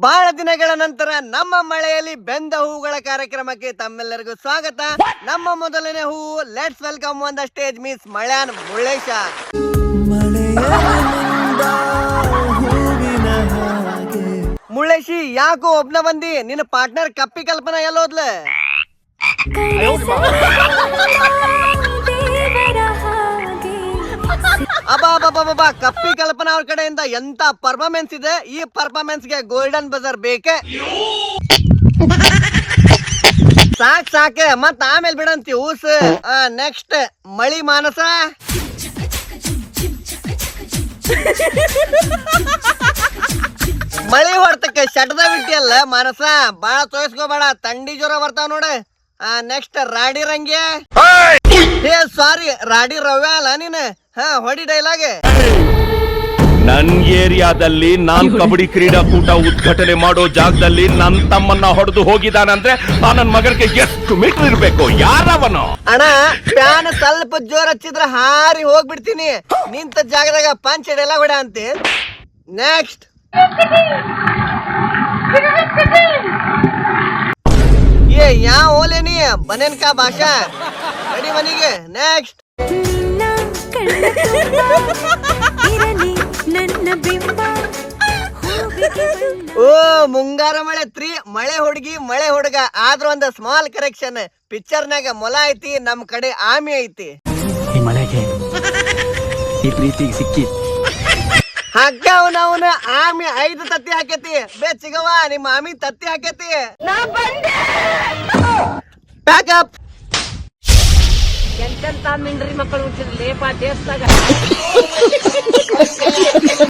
ಬಹಳ ದಿನಗಳ ನಂತರ ನಮ್ಮ ಮಳೆಯಲ್ಲಿ ಬೆಂದ ಹೂಗಳ ಕಾರ್ಯಕ್ರಮಕ್ಕೆ ತಮ್ಮೆಲ್ಲರಿಗೂ ಸ್ವಾಗತ. ನಮ್ಮ ಮೊದಲನೇ ಹೂವು, let's welcome on the stage miss ಮಳ್ಯಾನ್ ಮುಳ್ಳೇಶ. ಮುಳ್ಳೇಶಿ, ಯಾಕೋ ಒಬ್ನ ಬಂದಿ? ನಿನ್ನ ಪಾರ್ಟ್ನರ್ ಕಪ್ಪಿ ಕಲ್ಪನಾ ಎಲ್ಲೋದ್ಲ? ಅಬ್ಬಾ, ಕಪ್ಪಿ ಕಲ್ಪನಾ ಅವ್ರ ಕಡೆಯಿಂದ ಎಂತ ಪರ್ಫಾರ್ಮೆನ್ಸ್ ಇದೆ. ಈ ಪರ್ಫಾರ್ಮೆನ್ಸ್ ಗೆ ಗೋಲ್ಡನ್ ಬಜರ್ ಬೇಕೆ. ಸಾಕ್ ಮತ್ ಆಮೇಲೆ ಬಿಡಂತಿ ಊಸ್. ನೆಕ್ಸ್ಟ್ ಮಳಿ ಮಾನಸ. ಮಳಿ ಹೊಡ್ತಕ್ಕೆ ಶಟದ ಬಿಟ್ಟಿಯಲ್ಲ ಮಾನಸ, ಬಾಳ ತೋರಿಸ್ಕೋಬೇಡ, ತಂಡಿ ಜ್ವರ ಬರ್ತಾವ ನೋಡ. ನೆಕ್ಸ್ಟ್ ರಾಡಿ ರಂಗೆ. ಸಾರಿ, ರಾಡಿ ರವ್ಯ ಅಲ್ಲ ನೀನು. ಹೊಡಿ ಡೈಲಾಗ್. ನನ್ ಏರಿಯಾದಲ್ಲಿ ನಾನ್ ಕಬಡ್ಡಿ ಕ್ರೀಡಾಕೂಟ ಉದ್ಘಾಟನೆ ಮಾಡೋ ಜಾಗದಲ್ಲಿ ನನ್ ತಮ್ಮನ್ನ ಹೊಡೆದು ಹೋಗಿದಾನಂದ್ರೆ ಆ ನನ್ ಮಗನಿಗೆ ಎಷ್ಟು ಮೀಟರ್ ಇರ್ಬೇಕು? ಯಾರವನು? ಅಣ್ಣ, ಫ್ಯಾನ್ ಸ್ವಲ್ಪ ಜೋರ್ ಹಚ್ಚಿದ್ರ ಹಾರಿ ಹೋಗ್ಬಿಡ್ತೀನಿ. ನಿಂತ ಜಾಗದಾಗ ಪಂಚ್ ಡೈಲಾಗ್ ಹೊಡ ಅಂತೆ. ನೆಕ್ಸ್ಟ್ ಯಾವ ಓಲೆ ನೀ ಬನೇನ್ಕಾ ಭಾಷಾ ರೆಡಿ ಮನಿಗೆ. ನೆಕ್ಸ್ಟ್ ಓ ಮುಂಗಾರ ಮಳೆ 3 ಮಳೆ ಹುಡುಗಿ ಮಳೆ ಹುಡುಗ. ಆದ್ರ ಒಂದ್ ಸ್ಮಾಲ್ ಕರೆಕ್ಷನ್, ಪಿಕ್ಚರ್ನಾಗ ಮೊಲ ಐತಿ, ನಮ್ ಕಡೆ ಆಮಿ ಐತಿ. ಈ ಮಳೆಗೆ ಈ ಪ್ರೀತಿಗೆ ಸಿಕ್ಕಿ ಹಗ್ಗ ಅವನವನ ಆಮಿ 5 ತತ್ತಿ ಹಾಕೈತಿ. ಬೆಚ್ಚಿಗವ ನಿಮ್ಮ ಆಮಿ ತತ್ತಿ ಹಾಕೈತಿ. ಪ್ಯಾಕಪ್. ಎಂತೆಂತ ಮಿಂಡ್ರಿ ಮಕ್ಕಳು ಹುಟ್ಟಿರ್ಲಿ ಲೇಪ ಟೇಸ್ಟಾಗ